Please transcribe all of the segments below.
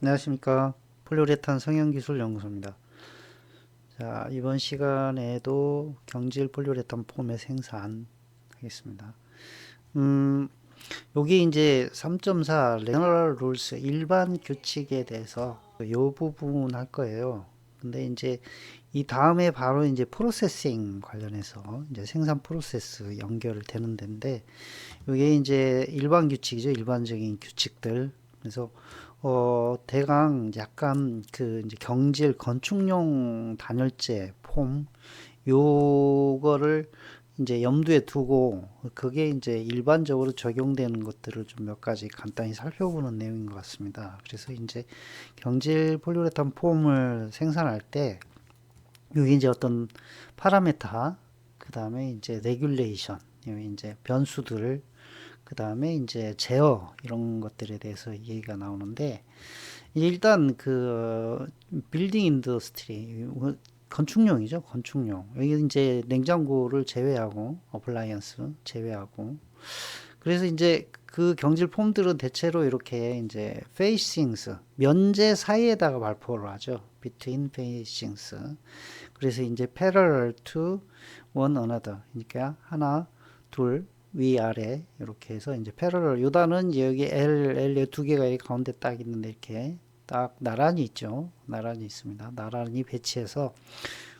안녕하십니까. 폴리우레탄 성형기술연구소입니다. 자, 이번 시간에도 경질 폴리우레탄 폼의 생산 하겠습니다. 음, 여기 이제 3.4 General Rules 일반 규칙에 대해서 이 부분 할 거예요. 근데 이제 이 다음에 바로 이제 프로세싱 관련해서 이제 생산 프로세스 연결되는 데인데 이게 이제 일반 규칙이죠. 일반적인 규칙들. 그래서 대강 약간 그 이제 경질 건축용 단열재 폼 요거를 이제 염두에 두고 그게 이제 일반적으로 적용되는 것들을 좀 몇 가지 간단히 살펴보는 내용인 것 같습니다. 그래서 이제 경질 폴리우레탄 폼을 생산할 때 여기 이제 어떤 파라메타 그 다음에 이제 레귤레이션 이제 변수들 그 다음에 이제 제어 이런 것들에 대해서 얘기가 나오는데 일단 그 빌딩 인더스트리 건축용이죠. 건축용 여기 이제 냉장고를 제외하고 어플라이언스 제외하고 그래서 이제 그 경질 폼들은 대체로 이렇게 이제 facings 면제 사이에다가 발포를 하죠. between facings 그래서 이제 parallel to one another 그러니까 하나 둘 위아래 이렇게 해서 이제 패러럴 요단은 여기 L 두 개가 이 가운데 딱 있는데 이렇게 딱 나란히 있죠. 나란히 있습니다. 나란히 배치해서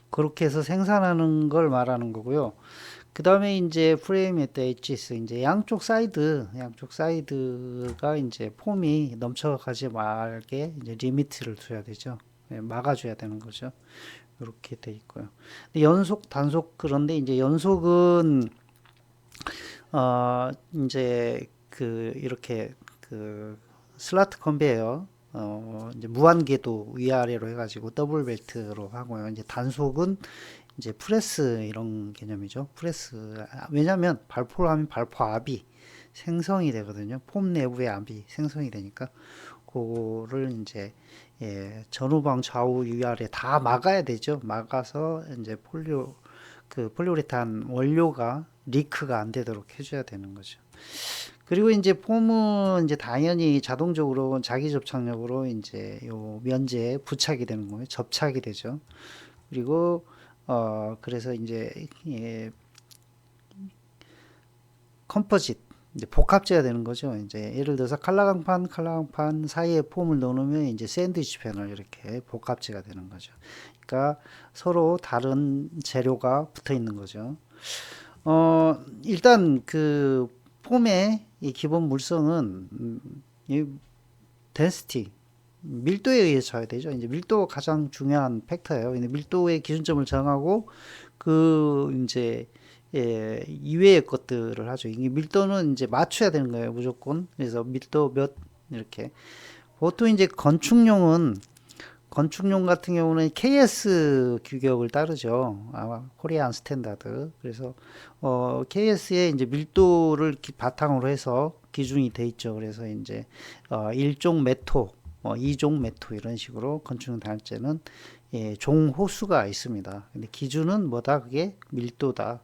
그렇게 해서 생산하는 걸 말하는 거고요. 그 다음에 이제 프레임에 때 엣지스 이제 양쪽 사이드가 이제 폼이 넘쳐가지 말게 이제 리미트를 둬야 되죠. 막아줘야 되는 거죠. 이렇게 돼 있고요. 연속 단속 그런데 이제 연속은 이제 그 이렇게 그 슬라트 컨베이어 이제 무한궤도 위아래로 해가지고 더블 벨트로 하고요. 이제 단속은 이제 프레스 이런 개념이죠. 프레스 왜냐하면 발포를 하면 발포 압이 생성이 되거든요. 폼 내부의 압이 생성이 되니까 그거를 이제 전후방 좌우 위아래 다 막아야 되죠. 막아서 이제 폴리우레탄 원료가 리크가 안 되도록 해줘야 되는 거죠. 그리고 이제 폼은 이제 당연히 자동적으로 자기 접착력으로 이제 요 면제에 부착이 되는 거예요. 접착이 되죠. 그리고 그래서 이제 컴포짓 이제 복합재가 되는 거죠. 이제 예를 들어서 칼라강판 사이에 폼을 넣으면 이제 샌드위치 패널 이렇게 복합재가 되는 거죠. 그러니까 서로 다른 재료가 붙어 있는 거죠. 일단 그 폼의 이 기본 물성은 이 density 밀도에 의해서 져야 되죠. 이제 밀도가 가장 중요한 팩터예요. 근데 밀도의 기준점을 정하고 그 이제 이외의 것들을 하죠. 이게 밀도는 이제 맞춰야 되는 거예요, 무조건. 그래서 밀도 몇 이렇게 보통 이제 건축용 같은 경우는 KS 규격을 따르죠. 코리안 스탠다드. 그래서 KS에 이제 밀도를 바탕으로 해서 기준이 돼 있죠. 그래서 이제 1종 메토, 2종 메토 이런 식으로 건축용 단위제는 종 호수가 있습니다. 근데 기준은 뭐다? 그게 밀도다.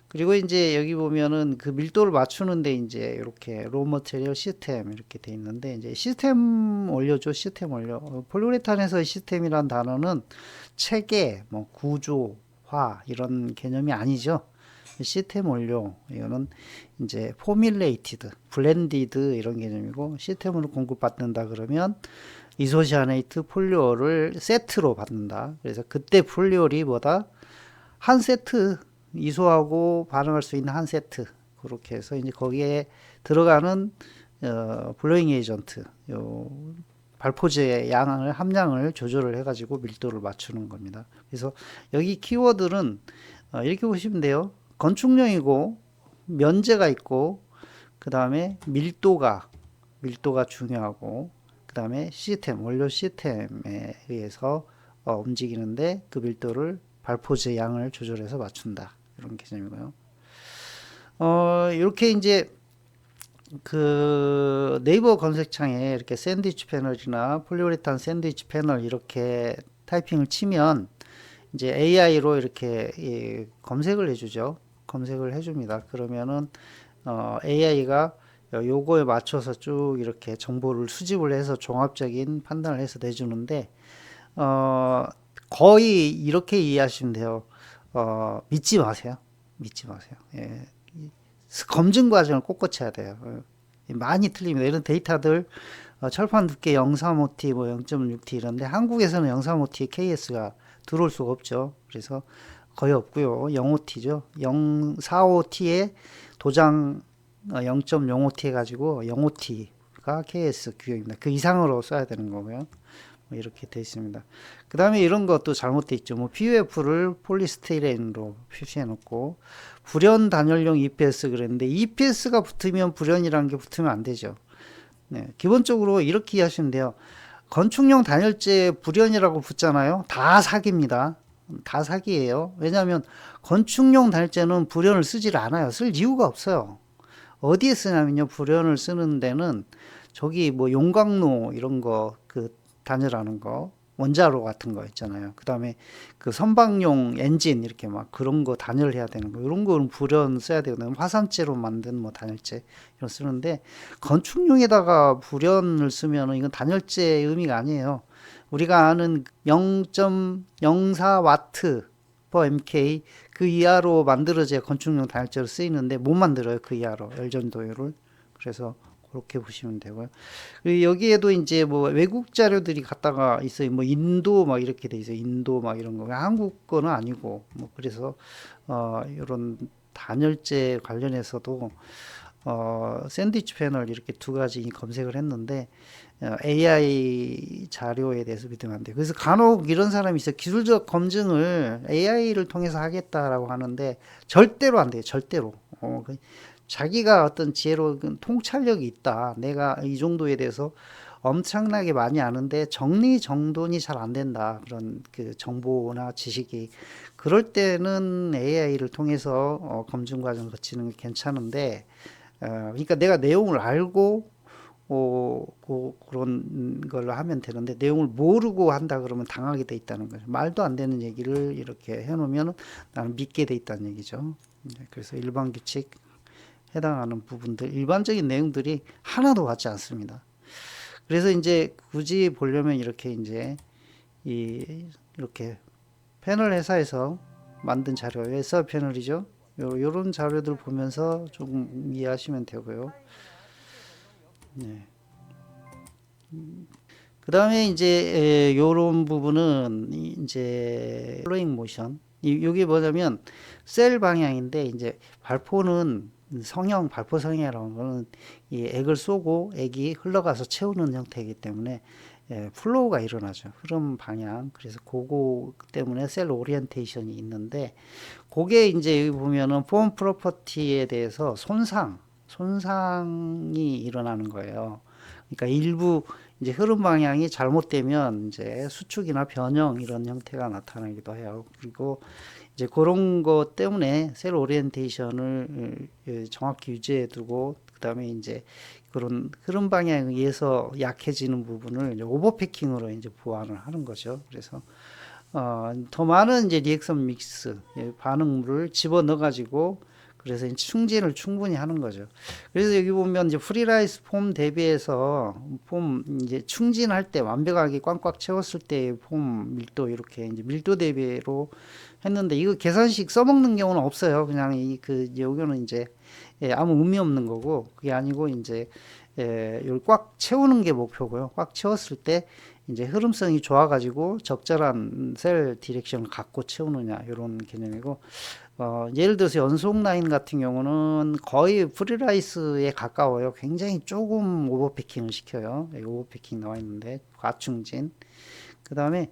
그리고 이제 여기 보면은 그 밀도를 맞추는데 이제 이렇게 로 머테리얼 시스템 이렇게 돼 있는데 이제 시스템 원료죠. 시스템 원료. 폴리우레탄에서 시스템이란 단어는 체계, 뭐 구조화 이런 개념이 아니죠. 시스템 원료 이거는 이제 포뮬레이티드, 블렌디드 이런 개념이고 시스템으로 공급받는다 그러면 이소시아네이트 폴리올을 세트로 받는다. 그래서 그때 폴리올이 뭐다? 한 세트 이소하고 반응할 수 있는 한 세트 그렇게 해서 이제 거기에 들어가는 블로잉 에이전트 요 발포제의 양을 함량을 조절을 해가지고 밀도를 맞추는 겁니다. 그래서 여기 키워드는 이렇게 보시면 돼요. 건축용이고 면제가 있고 그 다음에 밀도가 중요하고 그 다음에 시스템 원료 시스템에 의해서 움직이는데 그 밀도를 발포제 양을 조절해서 맞춘다. 이런 개념이고요. 이렇게 이제 그 네이버 검색창에 이렇게 샌드위치 패널이나 폴리우레탄 샌드위치 패널 이렇게 타이핑을 치면 이제 AI로 이렇게 검색을 해주죠. 검색을 해줍니다. 그러면은 AI가 요거에 맞춰서 쭉 이렇게 정보를 수집을 해서 종합적인 판단을 해서 내주는데, 어, 거의 이렇게 이해하시면 돼요. 믿지 마세요. 믿지 마세요. 예. 검증 과정을 꼭 거쳐야 돼요. 많이 틀립니다. 이런 데이터들 철판 두께 0.35T, 뭐 0.6T 이런데 한국에서는 0.35T KS가 들어올 수가 없죠. 그래서 거의 없고요. 0.5T죠. 0.45T에 도장 0.05T 해가지고 0.5T가 KS 규격입니다. 그 이상으로 써야 되는 거고요. 뭐 이렇게 되어 있습니다. 그 다음에 이런 것도 잘못되어 있죠. 뭐 PUF를 폴리스티렌으로 표시해 놓고 불연 단열용 EPS 그랬는데 EPS가 붙으면 불연이라는 게 붙으면 안 되죠. 네, 기본적으로 이렇게 이해하시면 돼요. 건축용 단열재 불연이라고 붙잖아요. 다 사기입니다. 다 사기예요. 왜냐하면 건축용 단열재는 불연을 쓰질 않아요. 쓸 이유가 없어요. 어디에 쓰냐면요. 불연을 쓰는 데는 저기 뭐 용광로 이런 거 그 단열하는 거 원자로 같은 거 있잖아요. 그 다음에 그 선박용 엔진 이렇게 막 그런 거 단열해야 되는 거 이런 거는 불연 써야 되거든요. 화산재로 만든 뭐 단열재 이런 쓰는데 건축용에다가 불연을 쓰면은 이건 단열재의 의미가 아니에요. 우리가 아는 0.04와트 per mk 그 이하로 만들어져야 건축용 단열재로 쓰이는데 못 만들어요. 그 이하로 열전도율을. 그래서 그렇게 보시면 되고요. 그리고 여기에도 이제 뭐 외국 자료들이 갖다가 있어요. 뭐 인도 막 이렇게 돼 있어요. 인도 막 이런 거. 한국 거는 아니고 뭐 그래서 이런 단열재 관련해서도 샌드위치 패널 이렇게 두 가지 검색을 했는데 AI 자료에 대해서 믿으면 안 돼요. 그래서 간혹 이런 사람이 있어요. 기술적 검증을 AI를 통해서 하겠다라고 하는데 절대로 안 돼요. 절대로. 자기가 어떤 지혜로 통찰력이 있다. 내가 이 정도에 대해서 엄청나게 많이 아는데 정리정돈이 잘 안 된다. 그런 그 정보나 지식이. 그럴 때는 AI를 통해서 검증 과정 거치는 게 괜찮은데, 그러니까 내가 내용을 알고 그런 걸로 하면 되는데 내용을 모르고 한다 그러면 당하게 돼 있다는 거죠. 말도 안 되는 얘기를 이렇게 해놓으면 나는 믿게 돼 있다는 얘기죠. 그래서 일반 규칙 해당하는 부분들, 일반적인 내용들이 하나도 같지 않습니다. 그래서 이제 굳이 보려면 이렇게 이제 이렇게 패널 회사에서 만든 자료에서 패널이죠. 요런 자료들 보면서 조금 이해하시면 되고요. 네. 그 다음에 이제 요런 부분은 이제 플로잉 모션. 이게 뭐냐면 셀 방향인데 이제 발포는 발포 성형이라는 거는 이 액을 쏘고 액이 흘러가서 채우는 형태이기 때문에 플로우가 일어나죠. 흐름 방향. 그래서 그거 때문에 셀 오리엔테이션이 있는데 그게 이제 여기 보면은 폼 프로퍼티에 대해서 손상이 일어나는 거예요. 그러니까 일부 이제 흐름 방향이 잘못되면 이제 수축이나 변형 이런 형태가 나타나기도 해요. 그리고 이제 그런 것 때문에 셀 오리엔테이션을 정확히 유지해 두고 그다음에 이제 그런 흐름 방향에 의해서 약해지는 부분을 이제 오버패킹으로 이제 보완을 하는 거죠. 그래서 더 많은 이제 리액션 믹스 반응물을 집어넣어 가지고 그래서 이제 충진을 충분히 하는 거죠. 그래서 여기 보면 이제 프리라이스 폼 대비해서 폼 이제 충진할 때 완벽하게 꽉꽉 채웠을 때 폼 밀도 이렇게 이제 밀도 대비로 했는데 이거 계산식 써먹는 경우는 없어요. 그냥 여기는 이제 아무 의미 없는 거고 그게 아니고 이제 이걸 꽉 채우는 게 목표고요. 꽉 채웠을 때 이제 흐름성이 좋아가지고 적절한 셀 디렉션을 갖고 채우느냐 이런 개념이고 예를 들어서 연속 라인 같은 경우는 거의 프리라이스에 가까워요. 굉장히 조금 오버패킹을 시켜요. 여기 오버패킹 나와 있는데 과충진. 그 다음에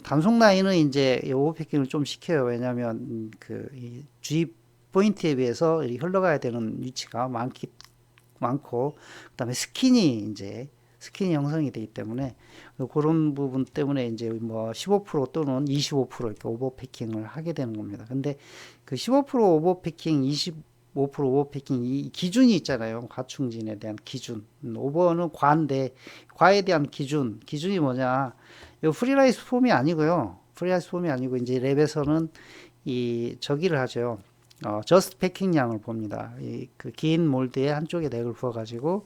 단속 라인은 이제 오버패킹을 좀 시켜요. 왜냐하면 이 주입 포인트에 비해서 흘러가야 되는 위치가 많고, 그다음에 스킨이 형성이 되기 때문에 그런 부분 때문에 이제 뭐 15% 또는 25% 이렇게 오버패킹을 하게 되는 겁니다. 근데 그 15% 오버패킹, 25% 오버패킹 이 기준이 있잖아요. 과충진에 대한 기준. 오버는 과인데 과에 대한 기준이 뭐냐? 이 프리라이스 폼이 아니고요. 프리라이스 폼이 아니고 이제 랩에서는 이 저기를 하죠. 저스트 패킹 양을 봅니다. 그 긴 몰드에 한쪽에 넥을 부어가지고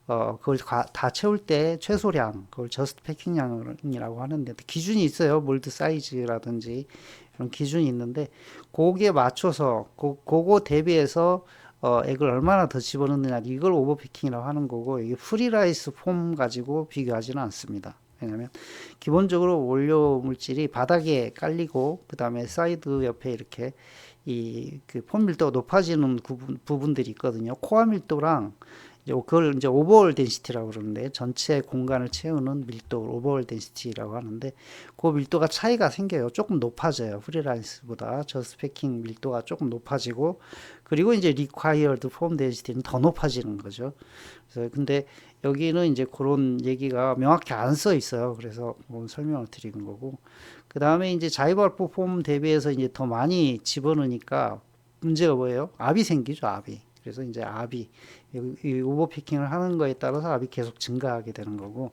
그걸 다 채울 때 최소량, 그걸 저스트 패킹 양이라고 하는데 기준이 있어요. 몰드 사이즈라든지 이런 기준이 있는데 거기에 맞춰서 그거 대비해서 액을 얼마나 더 집어넣느냐 이걸 오버패킹이라고 하는 거고 이게 프리라이스 폼 가지고 비교하지는 않습니다. 왜냐하면 기본적으로 원료 물질이 바닥에 깔리고 그 다음에 사이드 옆에 이렇게 이 그 폼 밀도가 높아지는 부분들이 있거든요. 코어 밀도랑 그걸 이제 오버월 덴시티라고 그러는데 전체 공간을 채우는 밀도를 오버월 덴시티라고 하는데 그 밀도가 차이가 생겨요. 조금 높아져요. 프리라이스보다 저스펙킹 밀도가 조금 높아지고 그리고 이제 리콰이어드 폼 덴시티는 더 높아지는 거죠. 그래서 근데 여기는 이제 그런 얘기가 명확히 안 써 있어요. 그래서 설명을 드리는 거고 그 다음에 이제 자이발포 폼 대비해서 이제 더 많이 집어넣으니까 문제가 뭐예요? 압이 생기죠, 압이. 그래서 이제 압이 이 오버피킹을 하는 거에 따라서 압이 계속 증가하게 되는 거고,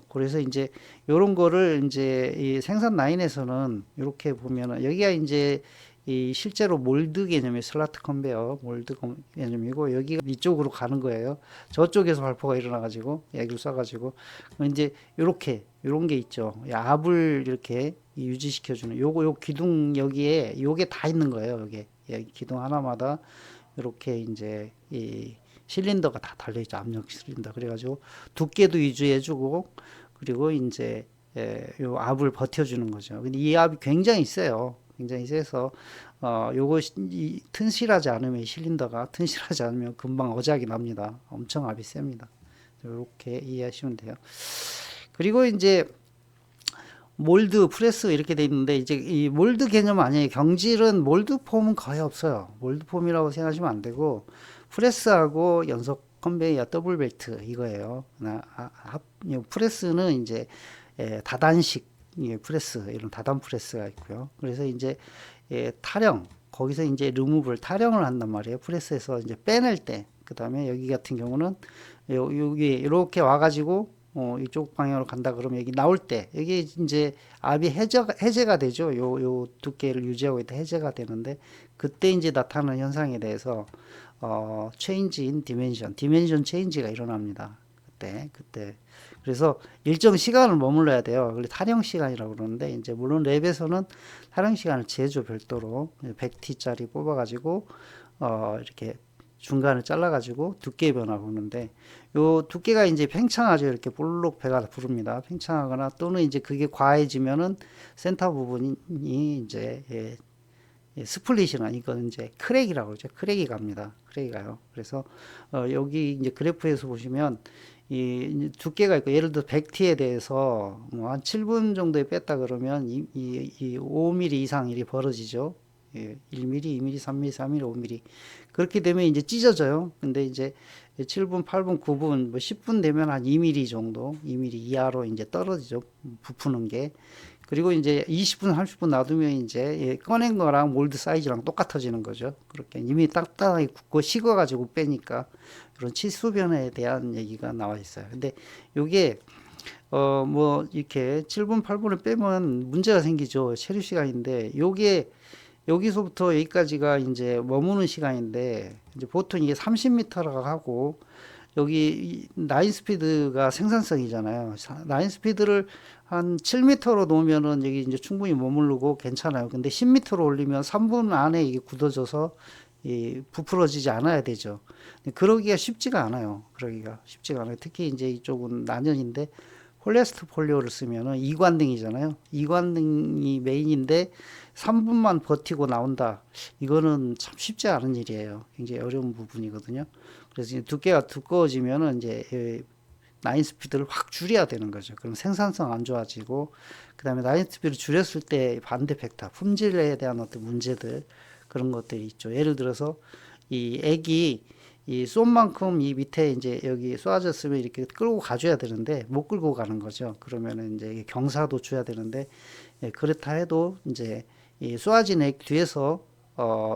그래서 이제 요런 거를 이제 이 생산 라인에서는 이렇게 보면은 여기가 이제 이 실제로 몰드 개념의 슬라트 컨베어 몰드 개념이고 여기가 이쪽으로 가는 거예요. 저쪽에서 발포가 일어나가지고 액을 쏴가지고 이제 요렇게 요런 게 있죠. 압을 이렇게 유지시켜주는 요 기둥 여기에 요게 다 있는 거예요. 여기 기둥 하나마다 이렇게 이제 이 실린더가 다 달려있죠. 압력 실린더. 그래가지고 두께도 유지해주고 그리고 이제 요 압을 버텨주는 거죠. 근데 이 압이 굉장히 세요. 굉장히 세서 요거 튼실하지 않으면 실린더가 튼실하지 않으면 금방 어작이 납니다. 엄청 압이 셉니다. 이렇게 이해하시면 돼요. 그리고 이제 몰드, 프레스 이렇게 돼 있는데 이제 이 몰드 개념 아니에요. 경질은 몰드 폼은 거의 없어요. 몰드 폼이라고 생각하시면 안 되고 프레스하고 연속 컨베이어 더블 벨트 이거예요. 프레스는 이제 다단식 프레스 이런 다단 프레스가 있고요. 그래서 이제 타령 거기서 이제 리무브를 타령을 한단 말이에요. 프레스에서 이제 빼낼 때 그다음에 여기 같은 경우는 여기 이렇게 와가지고 이쪽 방향으로 간다 그러면 여기 나올 때 여기 이제 압이 해제가 되죠. 요 두께를 유지하고 있다 해제가 되는데 그때 이제 나타나는 현상에 대해서 체인지 인 디멘션 체인지가 일어납니다. 그때 그래서 일정 시간을 머물러야 돼요. 그래 타령 시간이라고 그러는데 이제 물론 랩에서는 타령 시간을 제조 별도로 100T짜리 뽑아가지고 이렇게 중간을 잘라가지고 두께 변화를 보는데 요 두께가 이제 팽창하죠. 이렇게 볼록 배가 부릅니다. 팽창하거나 또는 이제 그게 과해지면은 센터 부분이 이제 스플릿이나 이건 이제 크랙이라고 그러죠. 크랙이 갑니다. 크랙이 가요. 그래서 여기 이제 그래프에서 보시면 이 두께가 있고 예를 들어 100T에 대해서 뭐 한 7분 정도에 뺐다 그러면 이 5mm 이상 일이 벌어지죠. 1mm, 2mm, 3mm, 4mm, 5mm 그렇게 되면 이제 찢어져요. 근데 이제 7분, 8분, 9분, 뭐 10분 되면 한 2mm 정도, 2mm 이하로 이제 떨어지죠. 부푸는 게. 그리고 이제 20분, 30분 놔두면 이제 꺼낸 거랑 몰드 사이즈랑 똑같아지는 거죠. 그렇게 이미 딱딱하게 굳고 식어가지고 빼니까 그런 치수 변화에 대한 얘기가 나와 있어요. 근데 요게 뭐 이렇게 7분, 8분을 빼면 문제가 생기죠. 체류 시간인데 요게 여기서부터 여기까지가 이제 머무는 시간인데 이제 보통 이게 30m라고 하고 여기 라인 스피드가 생산성이잖아요. 라인 스피드를 한 7m로 놓으면은 여기 이제 충분히 머무르고 괜찮아요. 근데 10m로 올리면 3분 안에 이게 굳어져서 부풀어지지 않아야 되죠. 그러기가 쉽지가 않아요. 그러기가 쉽지가 않아요. 특히 이제 이쪽은 난연인데 폴리에스터 폴리오를 쓰면은 이관등이잖아요. 이관등이 메인인데 3분만 버티고 나온다. 이거는 참 쉽지 않은 일이에요. 굉장히 어려운 부분이거든요. 그래서 이제 두께가 두꺼워지면은 이제 라인 스피드를 확 줄여야 되는 거죠. 그럼 생산성 안 좋아지고, 그 다음에 라인 스피드를 줄였을 때 반대 벡터, 품질에 대한 어떤 문제들, 그런 것들이 있죠. 예를 들어서 이 액이 이 쏜 만큼 이 밑에 이제 여기 쏘아졌으면 이렇게 끌고 가줘야 되는데 못 끌고 가는 거죠. 그러면은 이제 경사도 줘야 되는데 그렇다 해도 이제 이 쏘아진 액 뒤에서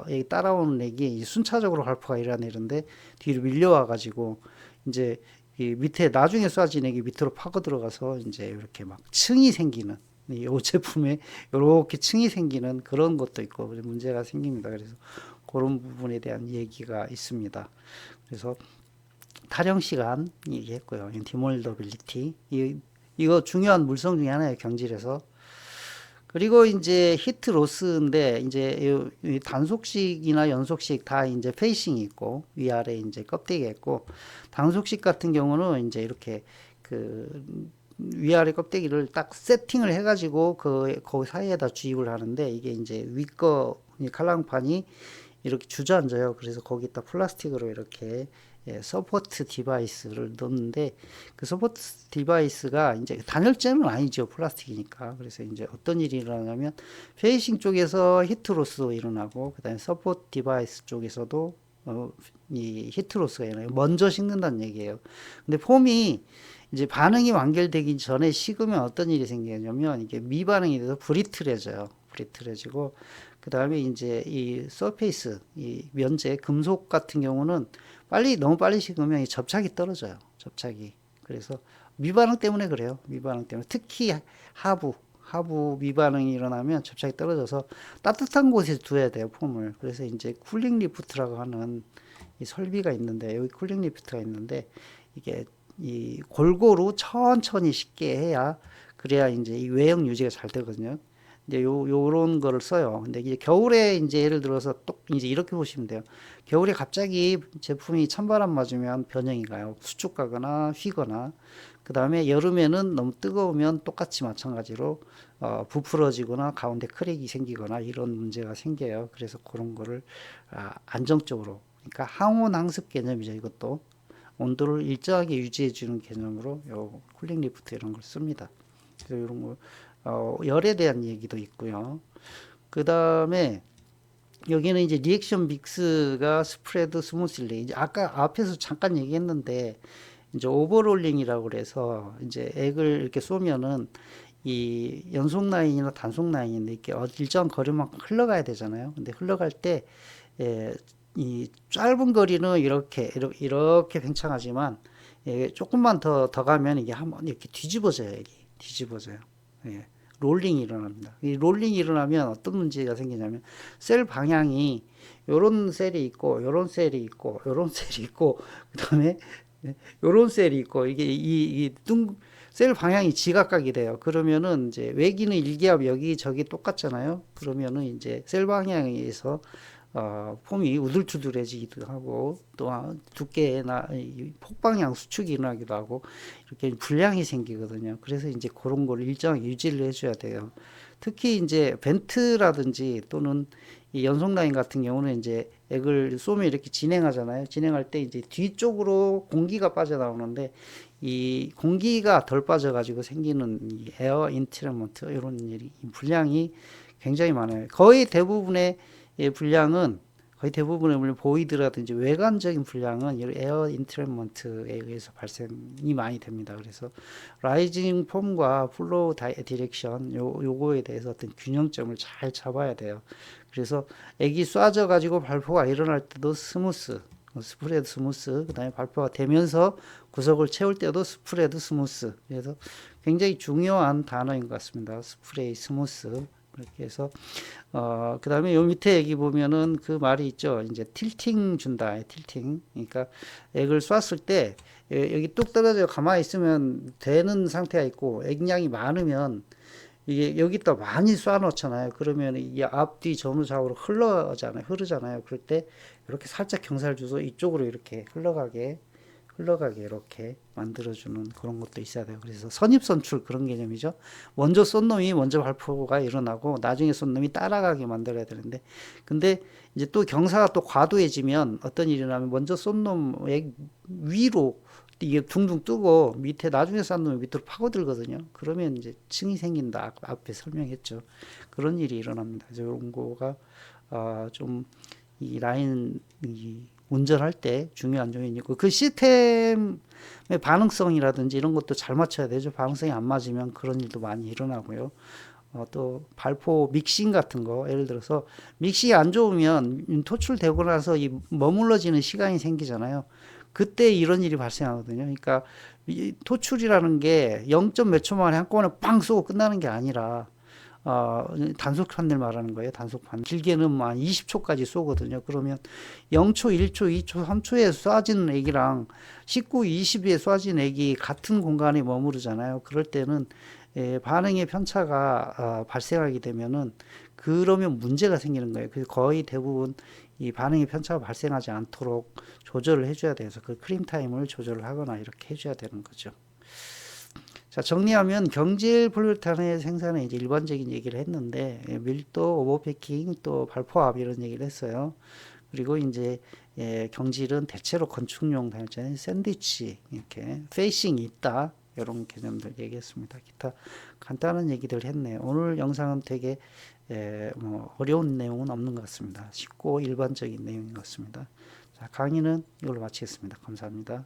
이 따라오는 액이 순차적으로 발포가 일어나는데 뒤로 밀려와 가지고 이제 이 밑에 나중에 쏘아진 액이 밑으로 파고 들어가서 이제 이렇게 막 층이 생기는 이 제품에 이렇게 층이 생기는 그런 것도 있고 문제가 생깁니다. 그래서 그런 부분에 대한 얘기가 있습니다. 그래서 타령 시간 얘기했고요. 디몰더빌리티 이거 중요한 물성 중에 하나예요. 경질에서. 그리고 이제 히트 로스인데 이제 이 단속식이나 연속식 다 이제 페이싱이 있고 위아래 이제 껍데기가 있고 단속식 같은 경우는 이제 이렇게 그 위아래 껍데기를 딱 세팅을 해가지고 거기 사이에다 주입을 하는데 이게 이제 위거 칼랑판이 이렇게 주저앉아요. 그래서 거기다 플라스틱으로 이렇게 서포트 디바이스를 넣는데 그 서포트 디바이스가 이제 단열재는 아니죠. 플라스틱이니까. 그래서 이제 어떤 일이 일어나냐면 페이싱 쪽에서 히트로스도 일어나고 그다음에 서포트 디바이스 쪽에서도 이 히트로스가 일어나요. 먼저 식는다는 얘기예요. 근데 폼이 이제 반응이 완결되기 전에 식으면 어떤 일이 생기냐면 이게 미반응이 돼서 브리틀해져요. 브리틀해지고 그 다음에 이제 이 서페이스, 이 면제, 금속 같은 경우는 너무 빨리 식으면 이 접착이 떨어져요. 접착이. 그래서 미반응 때문에 그래요. 미반응 때문에. 특히 하부 미반응이 일어나면 접착이 떨어져서 따뜻한 곳에 두어야 돼요, 폼을. 그래서 이제 쿨링 리프트라고 하는 이 설비가 있는데, 여기 쿨링 리프트가 있는데, 이게 이 골고루 천천히 식게 해야, 그래야 이제 이 외형 유지가 잘 되거든요. 이제 요런 거를 써요. 근데 이제 겨울에 이제 예를 들어서 또 이제 이렇게 보시면 돼요. 겨울에 갑자기 제품이 찬바람 맞으면 변형이 가요. 수축가거나 휘거나. 그 다음에 여름에는 너무 뜨거우면 똑같이 마찬가지로 부풀어지거나 가운데 크랙이 생기거나 이런 문제가 생겨요. 그래서 그런 거를 안정적으로, 그러니까 항온항습 개념이죠. 이것도 온도를 일정하게 유지해 주는 개념으로 요 쿨링 리프트 이런 걸 씁니다. 그래서 이런 거 열에 대한 얘기도 있고요. 그 다음에 여기는 이제 리액션 믹스가 스프레드 스무슬리. 이제 아까 앞에서 잠깐 얘기했는데 이제 오버롤링이라고 그래서 이제 액을 이렇게 쏘면은 이 연속 라인이나 단속 라인인데 이렇게 일정 거리만큼 흘러가야 되잖아요. 근데 흘러갈 때 이 짧은 거리는 이렇게 팽창하지만 조금만 더 가면 이게 한번 이렇게 뒤집어져요. 이게 뒤집어져요. 예. 롤링이 일어납니다. 이 롤링이 일어나면 어떤 문제가 생기냐면 셀 방향이 요런 셀이 있고 요런 셀이 있고 요런 셀이 있고 그다음에 요런 셀이 있고 이게 셀 방향이 지각각이 돼요. 그러면은 이제 외기는 일기압 여기저기 똑같잖아요. 그러면은 이제 셀 방향에 의해서 폼이 우둘투둘해지기도 하고 또 두께나 폭방향 수축이 일어나기도 하고 이렇게 불량이 생기거든요. 그래서 이제 그런 걸 일정하게 유지를 해줘야 돼요. 특히 이제 벤트라든지 또는 이 연속 라인 같은 경우는 이제 액을 쏘면 이렇게 진행하잖아요. 진행할 때 이제 뒤쪽으로 공기가 빠져나오는데 이 공기가 덜 빠져가지고 생기는 이 에어 인트레먼트 이런 일이 불량이 굉장히 많아요. 거의 대부분의 불량은 거의 대부분의 물론 보이드라든지 외관적인 불량은 에어 인트레먼트에 의해서 발생이 많이 됩니다. 그래서 라이징 폼과 플로우 디렉션 요거에 대해서 어떤 균형점을 잘 잡아야 돼요. 그래서 액이 쏴져 가지고 발포가 일어날 때도 스무스, 스프레드 스무스, 그다음에 발포가 되면서 구석을 채울 때도 스프레드 스무스. 그래서 굉장히 중요한 단어인 것 같습니다. 스프레이 스무스. 그렇게 해서 그 다음에 요 밑에 여기 보면은 그 말이 있죠. 이제 틸팅 준다. 틸팅. 그러니까 액을 쐈을 때 여기 뚝 떨어져 가만히 있으면 되는 상태가 있고 액량이 많으면 이게 여기다 많이 쏴 놓잖아요. 그러면 이게 앞뒤 전후좌우로 흐르잖아요. 그럴 때 이렇게 살짝 경사를 줘서 이쪽으로 이렇게 흘러가게 이렇게 만들어주는 그런 것도 있어야 돼요. 그래서 선입선출 그런 개념이죠. 먼저 쏜 놈이 먼저 발포가 일어나고 나중에 쏜 놈이 따라가게 만들어야 되는데 근데 이제 또 경사가 또 과도해지면 어떤 일이 일어나면 먼저 쏜 놈의 위로 이게 둥둥 뜨고 밑에 나중에 쏜 놈이 밑으로 파고들거든요. 그러면 이제 층이 생긴다. 앞에 설명했죠. 그런 일이 일어납니다. 그래서 이런 거가 좀 이 라인 운전할 때 중요한 요인이 있고 그 시스템의 반응성이라든지 이런 것도 잘 맞춰야 되죠. 반응성이 안 맞으면 그런 일도 많이 일어나고요. 또 발포 믹싱 같은 거 예를 들어서 믹싱이 안 좋으면 토출되고 나서 이 머물러지는 시간이 생기잖아요. 그때 이런 일이 발생하거든요. 그러니까 이 토출이라는 게 0. 몇 초 만에 한꺼번에 빵 쏘고 끝나는 게 아니라 단속판을 말하는 거예요. 단속판. 길게는 한 20초까지 쏘거든요. 그러면 0초, 1초, 2초, 3초에 쏴지는 액이랑 19, 20에 쏴진 액이 같은 공간에 머무르잖아요. 그럴 때는 반응의 편차가 발생하게 되면은 그러면 문제가 생기는 거예요. 그래서 거의 대부분 이 반응의 편차가 발생하지 않도록 조절을 해줘야 돼서 그 크림 타임을 조절을 하거나 이렇게 해줘야 되는 거죠. 자, 정리하면 경질 폴리우레탄의 생산에 이제 일반적인 얘기를 했는데 밀도, 오버패킹, 또 발포압 이런 얘기를 했어요. 그리고 이제 경질은 대체로 건축용 단위잖아요. 샌드위치 이렇게 페이싱이 있다. 이런 개념들 얘기했습니다. 기타 간단한 얘기들 했네요. 오늘 영상은 되게 뭐 어려운 내용은 없는 것 같습니다. 쉽고 일반적인 내용인 것 같습니다. 자, 강의는 이걸로 마치겠습니다. 감사합니다.